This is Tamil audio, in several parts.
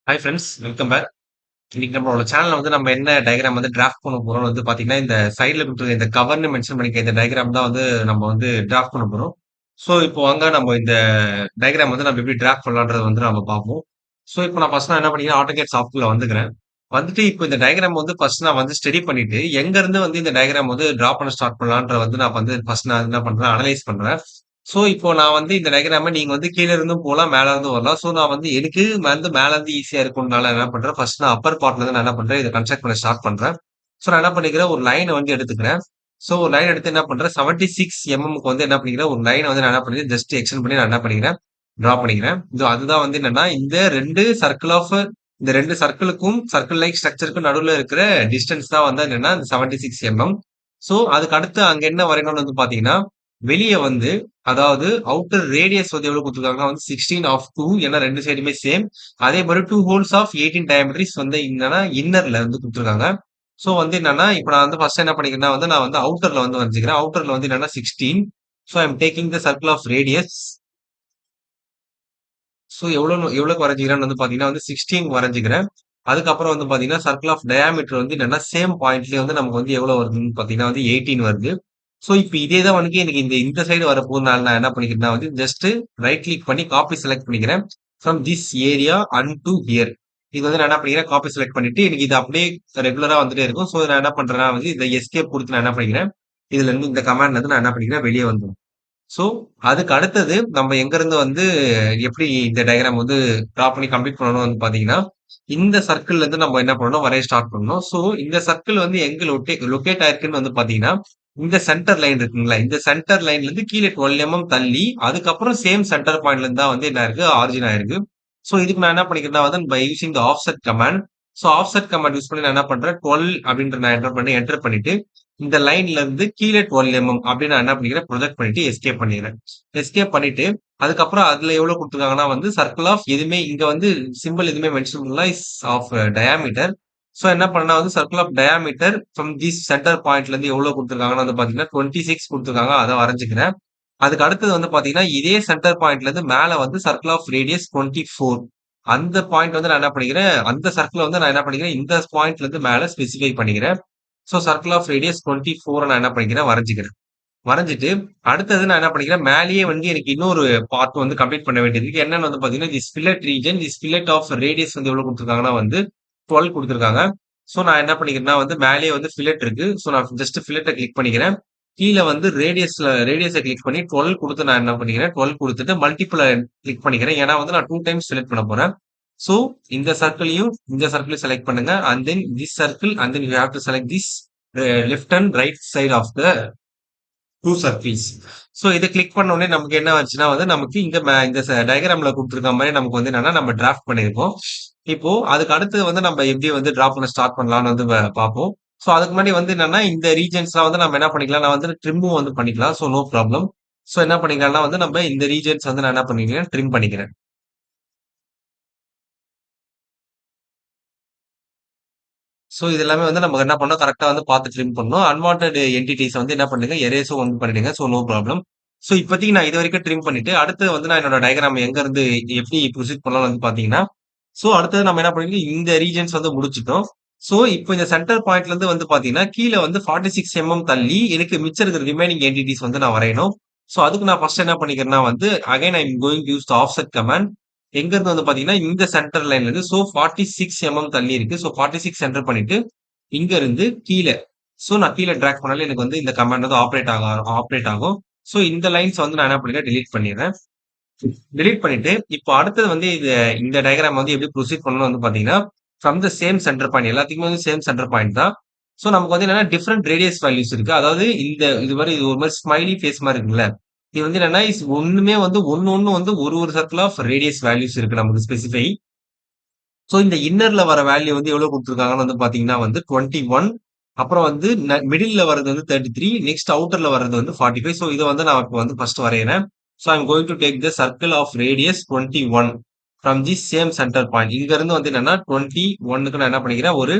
Hi friends, welcome back. இன்னைக்கு நம்மளோட சேனல்ல நம்ம என்ன டயகிராம் டிராஃப்ட் பண்ண போறோம்னு பார்த்தீங்கன்னா, இந்த சைடுல குடுத்துருக்க இந்த கவர்ன்னு மென்ஷன் பண்ணியிருக்க இந்த டயகிராம் தான் நம்ம டிராஃப்ட் பண்ண போறோம். ஸோ, இப்போ வாங்க நம்ம இந்த டயகிராம் நம்ம எப்படி டிராஃப்ட் பண்ணலான்றத நம்ம பார்ப்போம். ஸோ, இப்போ நான் ஃபர்ஸ்ட் நான் என்ன பண்ணிக்கிறேன், ஆட்டோகேட் சாஃப்ட்வேர்ல வந்துக்கிறேன். வந்துட்டு இப்போ இந்த டயகிராம் ஃபர்ஸ்ட் நான் ஸ்டடி பண்ணிட்டு, எங்கருந்து இந்த டயகிராம் டிரா பண்ண ஸ்டார்ட் பண்ணலான்ற நான் ஃபர்ஸ்ட் நான் என்ன பண்றேன், அனலைஸ் பண்றேன். ஸோ, இப்போ நான் இந்த டயகிராம நீங்க கீழ இருந்தும் போலாம், மேல இருந்தும் வரலாம். ஸோ, நான் எனக்கு மேல இருந்து ஈஸியா இருக்கும்னால என்ன பண்றேன், ஃபர்ஸ்ட் நான் அப்பர் பார்ட்ல இருந்து நான் என்ன பண்றேன், இத கன்ஸ்ட்ரக்ட் பண்ண ஸ்டார்ட் பண்றேன். ஸோ, நான் என்ன பண்ணிக்கிறேன், ஒரு லைன எடுத்துக்கிறேன். ஸோ, ஒரு லைன் எடுத்து என்ன பண்றேன், 76 எம்எம்க்கு என்ன பண்ணிக்கிறேன், ஒரு லைன நான் என்ன பண்ணிக்கிறேன், ஜஸ்ட் எக்ஸ்டெண்ட் பண்ணி நான் என்ன பண்ணிக்கிறேன், டிரா பண்ணிக்கிறேன். அதுதான் என்னன்னா, இந்த 2 சர்க்கிளுக்கும் சர்க்கிள் லைக் ஸ்ட்ரக்சர்க்கும் நடுவுல இருக்கிற டிஸ்டன்ஸ் தான் என்னன்னா, இந்த 76 எம்எம். ஸோ, அதுக்கு அடுத்து அங்க என்ன வரையணும்னு பார்த்தீங்கன்னா, வெளிய அதாவது அவுட்டர் ரேடியஸ் எவ்வளவு குடுத்துருக்காங்கன்னா 16 ஆஃப் 2 ஏன்னா 2 சைடுமே சேம். அதே மாரி 2 ஹோல்ஸ் ஆஃப் 18 டயாமீட்டர்ஸ் என்னன்னா இன்னர்ல குடுத்துருக்காங்க. சோ என்னன்னா, இப்ப நான் ஃபர்ஸ்ட் என்ன பண்ணிக்கிறேன்னா நான் அவுட்டர்ல வரைஞ்சுக்கிறேன். அவுட்டர்ல என்னன்னா 16. So I am taking the circle of radius. So எவ்வளவுக்கு வரைஞ்சுக்கிறேன்னு பார்த்தீங்கன்னா 16 வரைஞ்சுக்கிறேன். அதுக்கப்புறம் பார்த்தீங்கன்னா, சர்க்கிள் ஆஃப் டயாமீட்டர் என்னன்னா சேம் பாயிண்ட்லயே நமக்கு எவ்வளவு வருதுன்னு பார்த்தீங்கன்னா 18 வருது. சோ இப்ப இதே தான் எனக்கு இந்த இந்த சைடு வரப்போறதுனால நான் என்ன பண்ணிக்கிறேன்னா ஜஸ்ட் ரைட் கிளிக் பண்ணி காப்பி செலக்ட் பண்ணிக்கிறேன். From this area and to hear. இது நான் என்ன பண்ணிக்கிறேன், காப்பி செலக்ட் பண்ணிட்டு எனக்கு இது அப்படியே ரெகுலரா வந்துட்டே இருக்கும். சோ நான் என்ன பண்றேன்னா இந்த எஸ்கேப் குடுத்து நான் என்ன பண்ணிக்கிறேன், இதுல இருந்து இந்த கமாண்ட்ல இருந்து நான் என்ன பண்ணிக்கிறேன், வெளியே வந்துரும். சோ, அதுக்கு அடுத்தது நம்ம எங்கருந்து எப்படி இந்த டயகிராம் டிரா பண்ணி கம்ப்ளீட் பண்ணணும் பார்த்தீங்கன்னா, இந்த சர்க்கிள்ல இருந்து நம்ம என்ன பண்ணணும், வரைய ஸ்டார்ட் பண்ணணும். சோ, இந்த சர்க்கிள் எங்க லொகேட் ஆயிருக்குன்னு பார்த்தீங்கன்னா, இந்த சென்டர் லைன் இருக்குங்களா, இந்த சென்டர் லைன்ல இருந்து கீழ 12 தள்ளி, அதுக்கப்புறம் சேம் சென்டர் பாயிண்ட்ல இருந்து தான் என்ன ஆயிருக்கு, ஆரிஜின் ஆயிருக்கு. சோ, இதுக்கு நான் என்ன பண்ணிக்கிறேன்னா by using the offset command. So, offset command use பண்ணி நான் என்ன பண்றேன், 12 அப்படின்ற நான் என்டர் பண்ணிட்டு இந்த லைன்ல இருந்து கீழ 12 அப்படின்னு நான் என்ன பண்ணிக்கிறேன், ப்ரொஜெக்ட் பண்ணிட்டு எஸ்கேப் பண்ணிடுறேன். எஸ்கேப் பண்ணிட்டு, அதுக்கப்புறம் அதுல எவ்வளவு குடுத்துருக்காங்கன்னா சர்க்கிள் ஆஃப் எதுவுமே இங்க சிம்பிள் எதுவுமே மென்ஷன் பண்ணல இஸ் ஆஃப் டயாமீட்டர். சோ என்ன பண்ணா circle of diameter from this centre பாயிண்ட்ல இருந்து எவ்வளவு குடுத்துருக்காங்கன்னா பாத்தீங்கன்னா 26 குடுத்துருக்காங்க. அத வரைஞ்சுக்கிறேன். அதுக்கு அடுத்தது பாத்தீங்கன்னா, இதே சென்டர் பாயிண்ட்ல இருந்து மேல சர்க்கிள் ஆஃப் ரேடியஸ் 24. அந்த பாயிண்ட் நான் என்ன பண்ணிக்கிறேன், அந்த சர்க்கிள் நான் என்ன பண்ணிக்கிறேன், இந்த பாயிண்ட்ல இருந்து மேல ஸ்பெசிஃபை பண்ணிக்கிறேன். சோ சர்க்கிள் ஆஃப் ரேடியஸ் 24 நான் என்ன பண்ணிக்கிறேன், வரைஞ்சுக்கிறேன். வரைஞ்சிட்டு அடுத்தது நான் என்ன பண்ணிக்கிறேன், மேலேயே எனக்கு இன்னொரு பார்ட் கம்ப்ளீட் பண்ண வேண்டியது இருக்கு. என்னன்னு பாத்தீங்கன்னா, this fillet region, this fillet of radius எவ்வளவு குடுத்துருக்காங்கன்னா 12 குடுத்துருக்காங்க. சோ நான் என்ன பண்ணிக்கிறேன்னா மேலேயே ஃபில்லட் இருக்கு. சோ நான் ஜஸ்ட் ஃபில்லட்ட கிளிக் பண்ணிக்கிறேன். கீழ ரேடியஸ கிளிக் பண்ணி 12 குடுத்து நான் என்ன பண்ணிக்கிறேன், 12 குடுத்துட்டு மல்டிபிள கிளிக் பண்ணிக்கிறேன். ஏன்னா நான் 2 டைம்ஸ் செலக்ட் பண்ண போறேன். சோ இந்த சர்க்கிளையும் இந்த சர்க்கிளையும் செலக்ட் பண்ணுங்க. And then this circle and then you have to select this left and right side of the 2 circles. So இத கிளிக் பண்ண உடனே நமக்கு என்ன ஆச்சுன்னா நமக்கு இங்க இந்த டயகிராம்ல குடுத்திருக்க மாரி நமக்கு என்னன்னா நம்ம டிராஃப்ட் பண்ணியிருக்கோம். இப்போ அதுக்கு அடுத்து நம்ம எப்படி டிரா பண்ண ஸ்டார்ட் பண்ணலாம்னு பார்ப்போம். சோ அதுக்கு முன்னாடி என்னன்னா இந்த ரீஜியன்ஸ்லாம் நம்ம என்ன பண்ணிக்கலாம், நான் ட்ரிம்மும் பண்ணிக்கலாம். So no problem. சோ என்ன பண்ணிக்கலாம்னா நம்ம இந்த ரீஜியன்ஸ் நான் என்ன பண்ணிக்கிறேன், ட்ரிம் பண்ணிக்கிறேன். சோ இது எல்லாமே நம்ம என்ன பண்ணணும், கரெக்ட்டா பார்த்து ட்ரிம் பண்ணணும். அன்வான்டட் என்டிட்டீஸ் என்ன பண்ணுங்க, எரேஸும் பண்ணிடுங்க. So no problem. சோ இப்போதைக்கு நான் இதுவரைக்கும் ட்ரிம் பண்ணிட்டு, அடுத்து நான் என்னோட டயகிராம் எங்க இருந்து எப்படி ப்ரொசீட் பண்ணலாம்னு பார்த்தீங்கன்னா, சோ அடுத்தது நம்ம என்ன பண்ணிருக்கோம், இந்த ரீஜியன்ஸ் முடிச்சுட்டோம். சோ இப்போ இந்த சென்டர் பாயிண்ட்ல இருந்து பார்த்தீங்கன்னா, கீழ 46 தள்ளி எனக்கு மிச்சம் இருக்கிற ரிமைனிங் என்டிட்டீஸ் நான் வரையணும். சோ அதுக்கு நான் ஃபர்ஸ்ட் என்ன பண்ணிக்கிறேன்னா again I am going to use the offset command. எங்க இருந்து பார்த்தீங்கன்னா, இந்த சென்டர் லைன்ல இருந்து 46 தள்ளி இருக்கு. சோ 46 சென்டர் பண்ணிட்டு, இங்க இருந்து கீழ நான் கீழ டிராக் பண்ணாலே எனக்கு இந்த கமாண்ட் ஆப்பரேட் ஆகும். சோ இந்த லைன்ஸ் நான் என்ன பண்ணிக்கிறேன், டெலீட் பண்ணிடுறேன். டெலீட் பண்ணிட்டு, இப்போ அடுத்தது இந்த டயகிராம் எப்படி ப்ரொசீட் பண்ணணும்னு பார்த்தீங்கன்னா, from the same centre point எல்லாத்துக்குமே சேம் சென்டர் பாயிண்ட் தான். சோ நமக்கு என்னன்னா டிஃபரெண்ட் ரேடியஸ் வேல்யூஸ் இருக்கு. அதாவது இது ஒரு மாரி ஸ்மைலி ஃபேஸ் மாரி இருக்குல்ல. இது என்னன்னா ஒண்ணுமே ஒண்ணு ஒண்ணு ஒரு சர்க்கிள் ஆஃப் ரேடியஸ் வேல்யூஸ் இருக்கு நமக்கு ஸ்பெசிஃபை. சோ இந்த இன்னர்ல வர வேல்யூ எவ்வளவு குடுத்துருக்காங்கன்னு பார்த்தீங்கன்னா 21. அப்புறம் மிடில்ல வர்றது 33. நெக்ஸ்ட் அவுட்டர்ல வர்றது 45. சோ இத நான் இப்ப ஃபர்ஸ்ட் வரையறேன். So I am going to take the circle of radius 21 from the same centre point. இங்க இருந்து என்னன்னா 21க்கு நான் என்ன பண்ணிக்கிறேன், ஒரு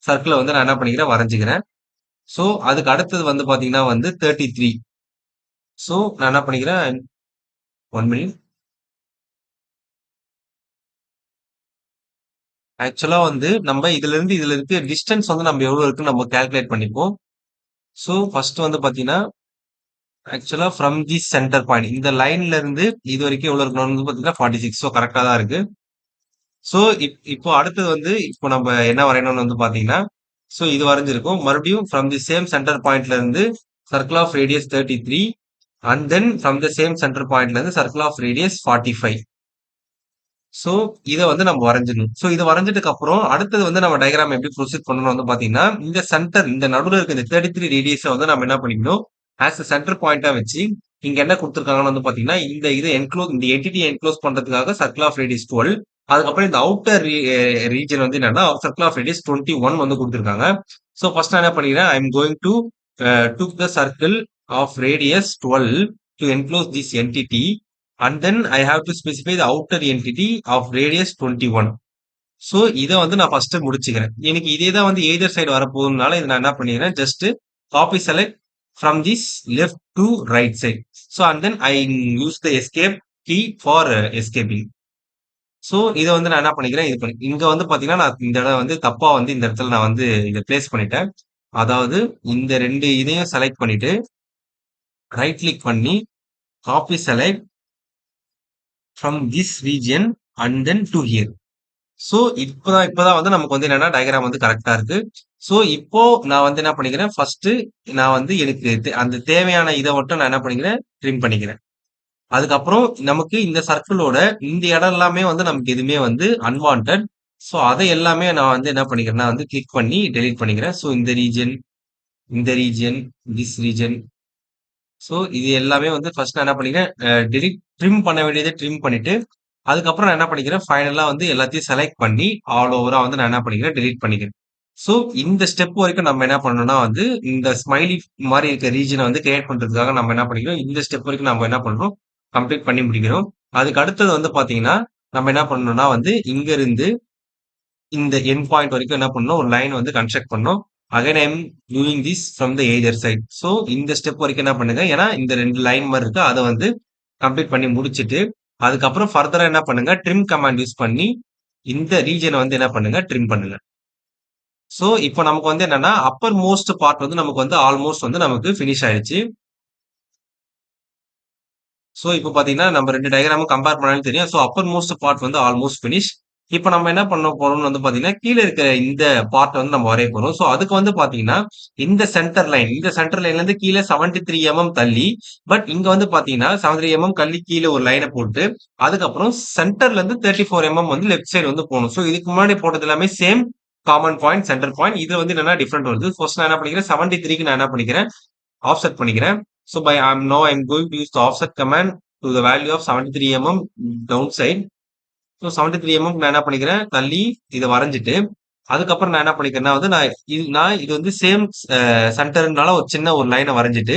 சர்க்கிள நான் என்ன பண்ணிக்கிறேன், வரைஞ்சுக்கிறேன். சோ அதுக்கு அடுத்தது பார்த்தீங்கன்னா 33. சோ நான் என்ன பண்ணிக்கிறேன், 1 மினிட். ஆக்சுவலா வந்து நம்ம இதுல இருக்கு டிஸ்டன்ஸ் வந்து நம்ம எவ்வளவு இருக்குன்னு நம்ம கால்குலேட் பண்ணிப்போம். சோ ஃபர்ஸ்ட் வந்து பாத்தீங்கன்னா ஆக்சுவலா ஃப்ரம் தி சென்டர் பாயிண்ட் இந்த லைன்ல இருந்து இது வரைக்கும் எவ்வளவு இருக்கணும்னு வந்து பாத்தீங்கன்னா 46. ஸோ கரெக்டா தான் இருக்கு. சோ இப்போ அடுத்தது வந்து இப்போ நம்ம என்ன வரையணும்னு வந்து பாத்தீங்கன்னா சோ இது வரைஞ்சிருக்கும். மறுபடியும் ஃப்ரம் தி சேம் சென்டர் பாயிண்ட்ல இருந்து circle of radius 33 and then from the same centre பாயிண்ட்ல இருந்து சர்க்கிள் ஆஃப் ரேடியஸ் 45. சோ இத வந்து நம்ம வரைஞ்சிடணும். சோ இத வரைஞ்சதுக்கு அப்புறம் அடுத்தது வந்து நம்ம டயகிராம் எப்படி ப்ரொசீட் பண்ணணும் வந்து பாத்தீங்கன்னா இந்த சென்டர் இந்த நடுவுல இருக்க இந்த 33 ரேடியஸை வந்து நம்ம என்ன பண்ணிக்கணும் ஆஸ் அ சென்டர் பாயிண்டா வச்சு இங்க என்ன கொடுத்துருக்காங்கன்னு வந்து பாத்தீங்கன்னா இந்த இது என்க்ளோஸ் இந்த என்டிட்டி என்க்ளோஸ் பண்றதுக்காக சர்க்கிள் ஆஃப் ரேடியஸ் 12. அதுக்கப்புறம் இந்த அவுட்டர் ரீஜன் வந்து என்னன்னா சர்க்கிள் ஆஃப் ரேடியஸ் 21 வந்து கொடுத்துருக்காங்க. சோ ஃபர்ஸ்ட் நான் என்ன பண்ணிக்கிறேன் I am going to took the circle of radius 12 to enclose this entity and then I have to specify the outer entity of radius 21. So இதை வந்து நான் ஃபர்ஸ்ட் முடிச்சுக்கிறேன். எனக்கு இதே தான் வந்து எய்தர் சைடு வரப்போகுதுனால இதை நான் என்ன பண்ணிக்கிறேன் just copy select from this left to right side. So and then I use the escape key for escaping. So இதை வந்து நான் என்ன பண்ணிக்கிறேன் இது பண்ணி இங்க வந்து பாத்தீங்கன்னா நான் இந்த இடம் வந்து தப்பா வந்து இந்த இடத்துல நான் வந்து இதை பிளேஸ் பண்ணிட்டேன். அதாவது இந்த ரெண்டு இதையும் செலக்ட் பண்ணிட்டு ரைட் கிளிக் பண்ணி copy select from this region and then to here. So இப்பதான் வந்து நமக்கு வந்து என்னன்னா டயக்ராம் வந்து கரெக்டா இருக்கு. ஸோ இப்போ நான் வந்து என்ன பண்ணிக்கிறேன் ஃபர்ஸ்ட் நான் வந்து எனக்கு அந்த தேவையான இதை மட்டும் நான் என்ன பண்ணிக்கிறேன் ட்ரிம் பண்ணிக்கிறேன். அதுக்கப்புறம் நமக்கு இந்த சர்க்கிளோட இந்த இடம் எல்லாமே வந்து நமக்கு எதுவுமே வந்து அன்வான்ட். ஸோ அதை எல்லாமே நான் வந்து என்ன பண்ணிக்கிறேன்னா வந்து கிளிக் பண்ணி டெலீட் பண்ணிக்கிறேன். ஸோ இந்த ரீஜன் திஸ் ரீஜன் ஸோ இது எல்லாமே வந்து ஃபர்ஸ்ட் நான் என்ன பண்ணிக்கிறேன் டெலிட் ட்ரிம் பண்ண வேண்டியதை ட்ரிம் பண்ணிட்டு அதுக்கப்புறம் நான் என்ன பண்ணிக்கிறேன் ஃபைனலா வந்து எல்லாத்தையும் செலக்ட் பண்ணி ஆல் ஓவரா வந்து நான் என்ன பண்ணிக்கிறேன் டெலிட் பண்ணிக்கிறேன். ஸோ இந்த ஸ்டெப் வரைக்கும் நம்ம என்ன பண்ணணும்னா வந்து இந்த ஸ்மைலி மாதிரி இருக்க ரீஜனை வந்து கிரியேட் பண்றதுக்காக நம்ம என்ன பண்ணிக்கிறோம் இந்த ஸ்டெப் வரைக்கும் நம்ம என்ன பண்றோம் கம்ப்ளீட் பண்ணி முடிக்கிறோம். அதுக்கு அடுத்தது வந்து பாத்தீங்கன்னா நம்ம என்ன பண்ணணும்னா வந்து இங்க இருந்து இந்த எண்ட் பாயிண்ட் வரைக்கும் என்ன பண்ணணும் ஒரு லைன் வந்து கன்ஸ்ட்ரக்ட் பண்ணணும். Again I am doing this from the either side. So இந்த ஸ்டெப் வரைக்கும் என்ன பண்ணுங்க ஏன்னா இந்த ரெண்டு லைன் மாதிரி இருக்கு அதை வந்து கம்ப்ளீட் பண்ணி முடிச்சுட்டு அதுக்கப்புறம் ஃபர்தரா என்ன பண்ணுங்க ட்ரிம் கமாண்ட் யூஸ் பண்ணி இந்த ரீஜனை வந்து என்ன பண்ணுங்க ட்ரிம் பண்ணுங்க. ஸோ இப்போ நமக்கு வந்து என்னன்னா அப்பர் மோஸ்ட் பார்ட் வந்து நமக்கு வந்து ஆல்மோஸ்ட் வந்து நமக்கு ஃபினிஷ் ஆயிடுச்சு. ஸோ இப்போ பாத்தீங்கன்னா நம்ம ரெண்டு டயக்ராமும் கம்பேர் பண்ணாலும் தெரியும். ஸோ அப்பர் மோஸ்ட் பார்ட் வந்து ஆல்மோஸ்ட் ஃபினிஷ். இப்போ நம்ம என்ன பண்ண போறோம்னு வந்து பாத்தீங்கன்னா கீழே இருக்கிற இந்த பார்ட் வந்து நம்ம வரைய போறோம். ஸோ அதுக்கு வந்து பாத்தீங்கன்னா இந்த சென்டர் லைன்ல இருந்து கீழே 73 mm தள்ளி பட் இங்க வந்து பாத்தீங்கன்னா 73 mm தள்ளி கீழே ஒரு லைனை போட்டு அதுக்கப்புறம் சென்டர்ல இருந்து 34 mm வந்து லெஃப்ட் சைடு வந்து போகணும். ஸோ இதுக்கு முன்னாடி போட்டது எல்லாமே same common point centre point. இது வந்து என்னன்னா டிஃப்ரெண்ட் வருது. ஃபர்ஸ்ட் நான் என்ன பண்ணிக்கிறேன் 73க்கு நான் என்ன பண்ணிக்கிறேன் ஆஃப்செட் பண்ணிக்கிறேன். So I'm going to use the offset command to the value of 73 mm downside. So 73 mm நான் என்ன பண்ணிக்கிறேன் தள்ளி இதை வரைஞ்சிட்டு அதுக்கப்புறம் நான் என்ன பண்ணிக்கிறேன்னா வந்து நான் இது வந்து சேம் சென்டர்னால ஒரு சின்ன ஒரு லைனை வரைஞ்சிட்டு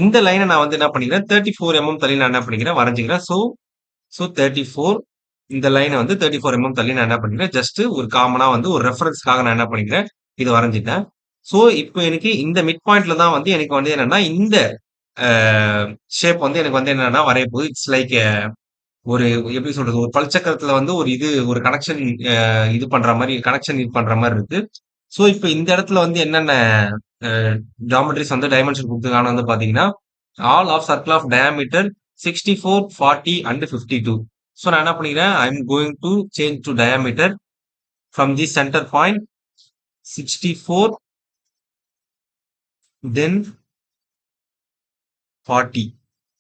இந்த லைனை நான் வந்து என்ன பண்ணிக்கிறேன் 34 mm தள்ளி நான் என்ன பண்ணிக்கிறேன் வரைஞ்சிக்கிறேன். ஸோ 34 இந்த லைனை வந்து 34 mm தள்ளி நான் என்ன பண்ணிக்கிறேன் ஜஸ்ட் ஒரு காமனா வந்து ஒரு ரெஃபரன்ஸ்க்காக நான் என்ன பண்ணிக்கிறேன் இது வரைஞ்சிட்டேன். ஸோ இப்போ எனக்கு இந்த மிட் பாயிண்ட்ல தான் வந்து எனக்கு வந்து என்னன்னா இந்த ஷேப் வந்து எனக்கு வந்து என்னன்னா வரைய போகுது. இட்ஸ் லைக் ஒரு எப்படி சொல்றது ஒரு பல்சக்கரத்துல வந்து ஒரு கனெக்ஷன் இது பண்ற மாதிரி கனெக்ஷன் இது பண்ற மாதிரி இருக்கு. ஸோ இப்போ இந்த இடத்துல வந்து என்னென்ன ஜாமெட்ரிஸ் வந்து டைமென்ஷன் கொடுத்துருக்காங்க வந்து பாத்தீங்கன்னா all of circle of diameter 64, 40 and 52. So நான் என்ன பண்ணிக்கிறேன் I am going to change to diameter from the centre point 64 then 40.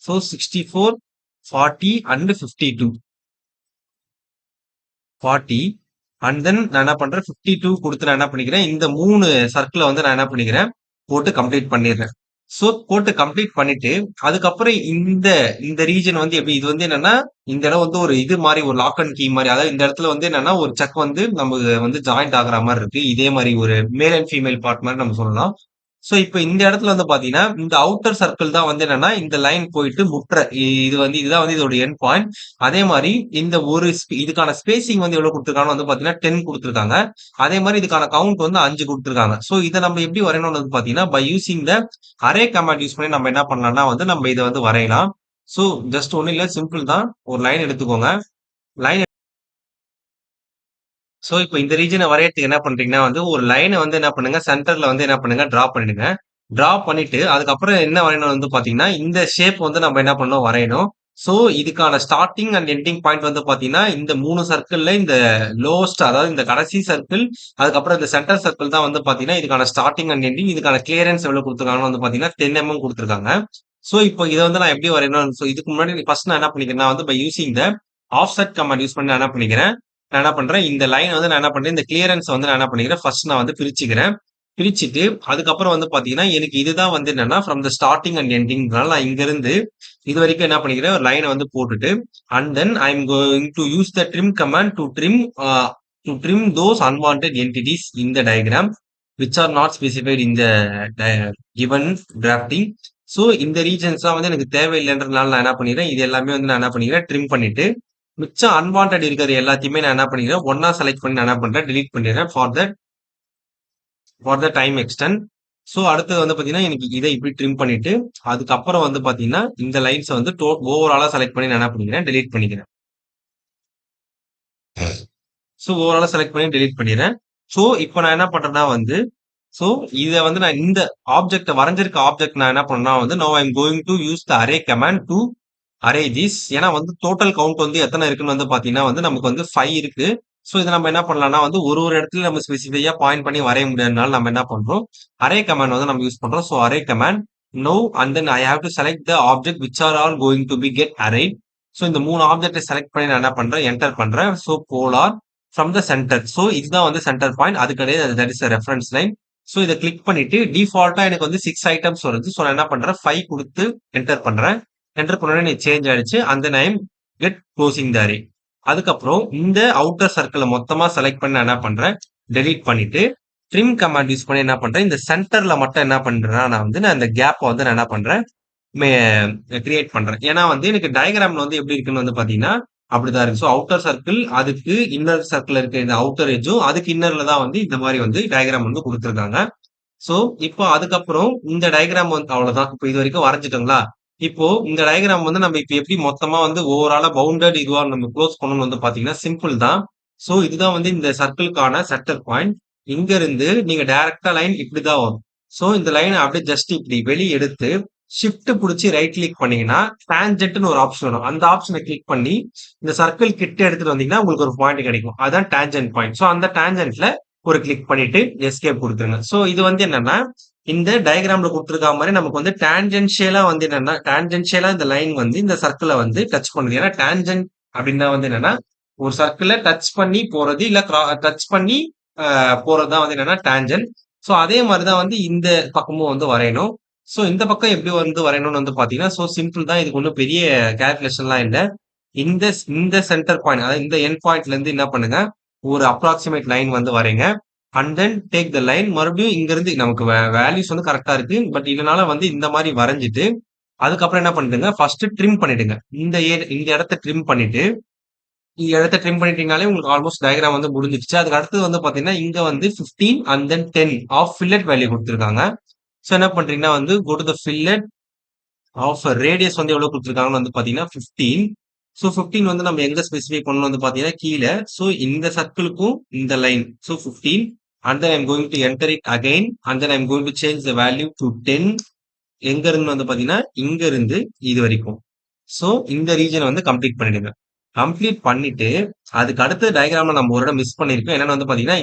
So 64, 40 and 52. 40 and then நான் என்ன பண்றேன் 52 கொடுத்து நான் என்ன பண்ணிக்கிறேன் இந்த மூணு சர்க்கிளை வந்து நான் என்ன பண்ணிக்கிறேன் போட்டு கம்ப்ளீட் பண்ணிடுறேன். ஸோ போட்டு கம்ப்ளீட் பண்ணிட்டு அதுக்கப்புறம் இந்த ரீஜன் வந்து எப்படி இது வந்து என்னன்னா இந்த இடம் வந்து ஒரு இது மாதிரி ஒரு லாக் அண்ட் கீ மாதிரி அதாவது இந்த இடத்துல வந்து என்னன்னா ஒரு செக் வந்து நம்ம வந்து ஜாயிண்ட் ஆகுற மாதிரி இருக்கு. இதே மாதிரி ஒரு மேல் அண்ட் ஃபீமேல் பார்ட் மாதிரி நம்ம சொல்லலாம். ஸோ இப்போ இந்த இடத்துல வந்து பாத்தீங்கன்னா இந்த அவுட்டர் சர்க்கிள் தான் வந்து என்னன்னா இந்த லைன் போயிட்டு இதுதான் வந்து இதோட எண்ட் பாயிண்ட். அதே மாதிரி இந்த இதுக்கான ஸ்பேசிங் வந்து எவ்வளவு கொடுத்துருக்காங்க வந்து பாத்தீங்கன்னா 10 கொடுத்துருக்காங்க. அதே மாதிரி இதுக்கான கவுண்ட் வந்து 5 கொடுத்துருக்காங்க. ஸோ இதை நம்ம எப்படி வரையணும்னு வந்து பாத்தீங்கன்னா by using the array command use பண்ணி நம்ம என்ன பண்ணலாம்னா வந்து நம்ம இதை வந்து வரையலாம். ஸோ ஜஸ்ட் ஒன்னும் இல்ல சிம்பிள் தான் ஒரு லைன் எடுத்துக்கோங்க. லைன் சோ, இப்போ இந்த ரீஜியன வரையறதுக்கு என்ன பண்றீங்கன்னா வந்து, ஒரு லைன வந்து என்ன பண்ணுங்க, சென்டர்ல வந்து என்ன பண்ணுங்க, டிரா பண்ணிடுங்க. டிரா பண்ணிட்டு, அதுக்கப்புறம் என்ன வரையணும் வந்து பாத்தீங்கன்னா, இந்த ஷேப் வந்து நம்ம என்ன பண்ணணும் வரையணும். சோ, இதுக்கான ஸ்டார்ட்டிங் அண்ட் எண்டிங் பாயிண்ட் வந்து பாத்தீங்கன்னா, இந்த 3 சர்க்கிள்ல இந்த லோவஸ்ட் அதாவது இந்த கடைசி சர்க்கிள், அதுக்கப்புறம் இந்த சென்டர் சர்க்கிள் தான் வந்து பாத்தீங்கன்னா, இதுக்கான ஸ்டார்ட்டிங் அண்ட் எண்டிங். இதுக்கான கிளியரன்ஸ் எவ்வளவு குடுத்துருக்காங்கன்னு வந்து பாத்தீங்கன்னா, 10 mm குடுத்துருக்காங்க. சோ, இப்போ இத வந்து நான் எப்படி வரையணும்? சோ, இதுக்கு முன்னாடி ஃபர்ஸ்ட் நான் என்ன பண்ணிக்கிறேன்னா வந்து, by using the offset command use பண்ணி நான் என்ன பண்ணிக்கிறேன், நான் என்ன பண்றேன், இந்த லைன் வந்து நான் என்ன பண்றேன், இந்த கிளியரன்ஸ் வந்து நான் என்ன பண்ணிக்கிறேன், ஃபர்ஸ்ட் நான் வந்து பிரிச்சுக்கிறேன். பிரிச்சுட்டு, அதுக்கப்புறம் வந்து பாத்தீங்கன்னா, எனக்கு இதுதான் வந்து என்னன்னா, ஃப்ரம் த ஸ்டார்ட்டிங் அண்ட் எண்டிங்னால நான் இங்கிருந்து இதுவரைக்கும் என்ன பண்ணிக்கிறேன், ஒரு லைன வந்து போட்டுட்டு, and then I am going to use the trim command to trim those unwanted entities in the diagram which are not specified in the given drafting. So, இந்த ரீஜன்ஸ்லாம் வந்து எனக்கு தேவையில்லைன்றதுனால நான் என்ன பண்ணிக்கிறேன், இது எல்லாமே வந்து நான் என்ன பண்ணிக்கிறேன், ட்ரிம் பண்ணிட்டு, மிச்சம் அன்வான்டட் இருக்கிறது எல்லாத்தையுமே நான் என்ன பண்ணிக்கிறேன், ஒண்ணா செலக்ட் பண்ணி நான் என்ன பண்றேன், டெலீட் பண்ணிடுறேன் for the time extend. So, அடுத்தது வந்து பாத்தீங்கன்னா, எனக்கு இதை இப்படி ட்ரிம் பண்ணிட்டு, அதுக்கப்புறம் வந்து பாத்தீங்கன்னா, இந்த லைன்ஸ வந்து ஓவராலா செலக்ட் பண்ணி நான் என்ன பண்ணிக்கிறேன், டெலீட் பண்ணிக்கிறேன். சோ, ஓவராலா செலக்ட் பண்ணி டெலீட் பண்ணிடுறேன். சோ, இப்போ நான் என்ன பண்றேன்னா வந்து, சோ, இத வந்து நான் இந்த ஆப்ஜெக்ட்ட வரைஞ்சிருக்க ஆப்ஜெக்ட் நான் என்ன பண்ணேன்னா வந்து, now I am going to use the array command to array these. ஏன்னா வந்து டோட்டல் கவுண்ட் வந்து எத்தனை இருக்குன்னு வந்து பாத்தீங்கன்னா வந்து நமக்கு வந்து 5 இருக்கு. சோ, இத நம்ம என்ன பண்ணலாம்னா வந்து ஒரு ஒரு இடத்துல நம்ம ஸ்பெசிஃபையா பாயிண்ட் பண்ணி வரைய முடியாதனால நம்ம என்ன பண்றோம், அரே கமாண்ட் வந்து நம்ம யூஸ் பண்றோம். So, array command now and then I have to select the object which are all going to be get arrayed. So, இந்த 3 ஆப்ஜெக்ட்ட செலக்ட் பண்ணி நான் என்ன பண்றேன், என்டர் பண்றேன். So, polar from the centre. So, இதுதான் வந்து சென்டர் பாயிண்ட். அது கிடையாது, that is a reference line. So, இத கிளிக் பண்ணிட்டு டிஃபால்ட்டா எனக்கு வந்து 6 ஐட்டம்ஸ் வருது. சோ, நான் என்ன பண்றேன், 5 குடுத்து என்டர் பண்றேன். என்டர் பண்ண உடனே சேஞ்ச் ஆயிடுச்சு. அந்த நேம் கெட் க்ளோசிங் த அரே. அதுக்கப்புறம் இந்த அவுட்டர் சர்க்கிள மொத்தமா செலக்ட் பண்ணி நான் என்ன பண்றேன், டெலீட் பண்ணிட்டு, ட்ரிம் கமாண்ட் யூஸ் பண்ணி என்ன பண்றேன், இந்த சென்டர்ல மட்டும் என்ன பண்றேன்னா, நான் இந்த கேப்ப வந்து நான் என்ன பண்றேன், மே கிரியேட் பண்றேன். ஏன்னா வந்து எனக்கு டயகிராம்ல வந்து எப்படி இருக்குன்னு வந்து பாத்தீங்கன்னா, அப்படிதான் இருக்கு. சோ, அவுட்டர் சர்க்கிள் அதுக்கு இன்னர் சர்க்கிள் இருக்க இந்த அவுட்டர் எட்ஜும் அதுக்கு இன்னர்ல தான் வந்து இந்த மாரி வந்து டயகிராம் வந்து குடுத்துருக்காங்க. சோ, இப்போ அதுக்கப்புறம் இந்த டயகிராம் வந்து அவ்வளவுதான். இப்போ இதுவரைக்கும் வரைஞ்சுட்டோங்களா? இப்போ இந்த டயகிராம் வந்து நம்ம இப்ப எப்படி மொத்தமா வந்து ஓவராலா பவுண்டட் இதுவா நம்ம குளோஸ் பண்ணணும்னு வந்து பாத்தீங்கன்னா, சிம்பிள் தான். சோ, இதுதான் வந்து இந்த சர்க்கிள்க்கான சென்டர் பாயிண்ட். இங்க இருந்து நீங்க டைரக்ட்டா லைன் இப்படிதான் வரும். சோ, இந்த லைன அப்படியே ஜஸ்ட் இப்படி வெளிய எடுத்து ஷிஃப்ட் புடிச்சு ரைட் கிளிக் பண்ணீங்கன்னா, டான்ஜென்ட்ன்னு ஒரு ஆப்ஷன் வரும். அந்த ஆப்ஷன கிளிக் பண்ணி இந்த சர்க்கிள் கிட்ட எடுத்துட்டு வந்தீங்கன்னா, உங்களுக்கு ஒரு பாயிண்ட் கிடைக்கும். அதான் டான்ஜென்ட் பாயிண்ட். சோ, அந்த டான்ஜென்ட்ல ஒரு கிளிக் பண்ணிட்டு எஸ்கேப் குடுத்துருங்க. சோ, இது வந்து என்னன்னா, இந்த டயகிராம்ல குடுத்திருக்கா மாரி நமக்கு வந்து டான்ஜென்ஷியலா வந்து என்னன்னா, டான்ஜென்ஷியலா இந்த லைன் வந்து இந்த சர்க்கிள வந்து டச் பண்ணுது. ஏன்னா டான்ஜென்ட் அப்டின்னா வந்து என்னன்னா, ஒரு சர்க்கிள டச் பண்ணி போறது, இல்ல டச் பண்ணி போறது தான் வந்து என்னன்னா டான்ஜென்ட். சோ, அதே மாரி தான் வந்து இந்த பக்கமும் வந்து வரையணும். சோ, இந்த பக்கம் எப்படி வந்து வரையணும்னு வந்து பாத்தீங்கன்னா, சோ சிம்பிள் தான். இதுக்கு ஒண்ணும் பெரிய கால்குலேஷன்லாம் இல்ல. இந்த இந்த சென்டர் பாயிண்ட் அதாவது இந்த எண்ட் பாயிண்ட்ல இருந்து என்ன பண்ணுங்க, ஒரு அப்ராக்ஸிமேட் லைன் வந்து வரைங்க. And then take the line. மறுபடியும் இங்க இருந்து நமக்கு வேல்யூஸ் வந்து கரெக்ட்டா இருக்கு. பட் இதனால வந்து இந்த மாரி வரைஞ்சுட்டு, அதுக்கப்புறம் என்ன பண்ணிடுங்க, ஃபர்ஸ்ட் ட்ரிம் பண்ணிடுங்க. இந்த இடத்த ட்ரிம் பண்ணிட்டு, இந்த இடத்த ட்ரிம் பண்ணிட்டீங்கனாலே உங்களுக்கு ஆல்மோஸ்ட் டயகிராம் வந்து முடிஞ்சிடுச்சு. அதுக்கு அடுத்தது வந்து பாத்தீங்கன்னா, இங்க வந்து 15 and then 10 of fillet value குடுத்திருக்காங்க. சோ, என்ன பண்றீங்கன்னா வந்து go to the fillet of radius வந்து எவ்வளவு குடுத்திருக்காங்கன்னு வந்து பாத்தீங்கன்னா 15. சோ, 15 வந்து நம்ம எங்க ஸ்பெசிஃபை பண்ணணும் வந்து பாத்தீங்கன்னா கீழ. சோ, இந்த சர்க்கிளுக்கும் இந்த line. So, 15 and then I'm going to enter it again and then I'm going to change the value to 10. எங்க இருந்து வந்து பாத்தீங்கன்னா, இங்க இருந்து இது வரைக்கும். சோ, இந்த ரீஜன் வந்து கம்ப்ளீட் பண்ணிடுங்க. கம்ப்ளீட் பண்ணிட்டு, அதுக்கு அடுத்த டயகிராம்ல நம்ம ஒரு இடம் மிஸ் பண்ணியிருக்கோம். என்னன்னு வந்து பாத்தீங்கன்னா,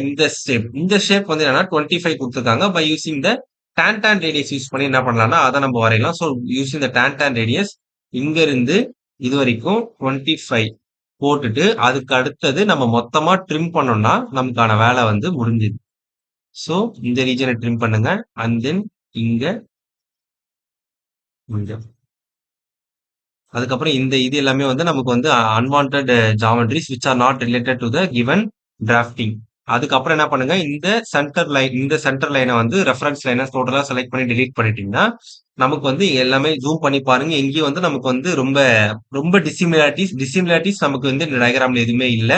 இந்த ஷேப் வந்து என்னன்னா 25 குடுத்திருக்காங்க. By using the tan radius use பண்ணி என்ன பண்ணலாம்னா, அத நம்ம வரையலாம். So, using the tan radius இங்க இருந்து இது வரைக்கும் 25 போட்டுட்டு, அதுக்கு அடுத்தது நம்ம மொத்தமா ட்ரிம் பண்ணோம்னா, நமக்கான வேலை வந்து முடிஞ்சுது. சோ, இந்த ரீஜன ட்ரிம் பண்ணுங்க. அண்ட் தென் இங்க இங்க. அதுக்கப்புறம் இது எல்லாமே வந்து நமக்கு வந்து unwanted geometries which are not related to the given drafting. அதுக்கப்புறம் என்ன பண்ணுங்க, இந்த சென்டர் லைனை வந்து ரெஃபரன்ஸ் லைனை டோட்டலா செலக்ட் பண்ணி டெலீட் பண்ணிட்டீங்கன்னா, நமக்கு வந்து எல்லாமே ஜூம் பண்ணி பாருங்க. எங்கேயும் வந்து நமக்கு வந்து ரொம்ப ரொம்ப டிசிமிலாரிட்டிஸ் நமக்கு வந்து இந்த டயகிராம்ல எதுவுமே இல்ல.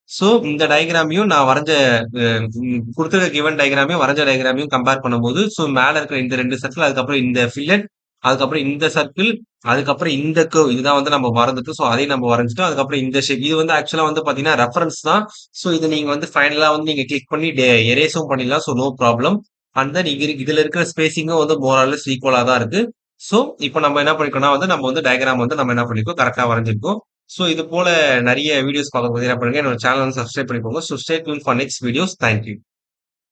சோ, இந்த டயகிராமையும் நான் வரைஞ்ச குடுத்திருக்க கிவன் டயகிராமையும் வரைஞ்ச டயகிராமையும் கம்பேர் பண்ணும்போது, சோ மேல இருக்கிற இந்த 2 சர்க்கிள் அதுக்கப்புறம் இந்த ஃபில்லட் அதுக்கப்புறம் இந்த சர்க்கிள், அதுக்கப்புறம் இந்த கர்வ் இதுதான் வந்து நம்ம வரைஞ்சிட்டு ஸோ அதையும் நம்ம வரைஞ்சுட்டோம். அதுக்கப்புறம் இந்த ஷேப் இது வந்து ஆக்சுவலா வந்து பார்த்தீங்கன்னா ரெஃபரன்ஸ் தான். ஸோ இது நீங்க வந்து ஃபைனலா வந்து நீங்க கிளிக் பண்ணி எரேஸும் பண்ணிடலாம். So no problem. And then இதுல இருக்கிற ஸ்பேசிங்கும் வந்து மோர் ஆர் லெஸ் ஈக்குவலா தான் இருக்கு. ஸோ இப்போ நம்ம என்ன பண்ணிருக்கோம்னா வந்து நம்ம வந்து டயகிராம் வந்து நம்ம என்ன பண்ணிருக்கோம் கரெக்ட்டா வரைஞ்சிருக்கோம். ஸோ இது போல நெறைய வீடியோஸ் பார்க்கும்போது என்ன பண்ணுங்க என்னோட சேனல் வந்து சப்ஸ்கிரைப் பண்ணிக்கோங்க. So stay tune for next videos. Thank you.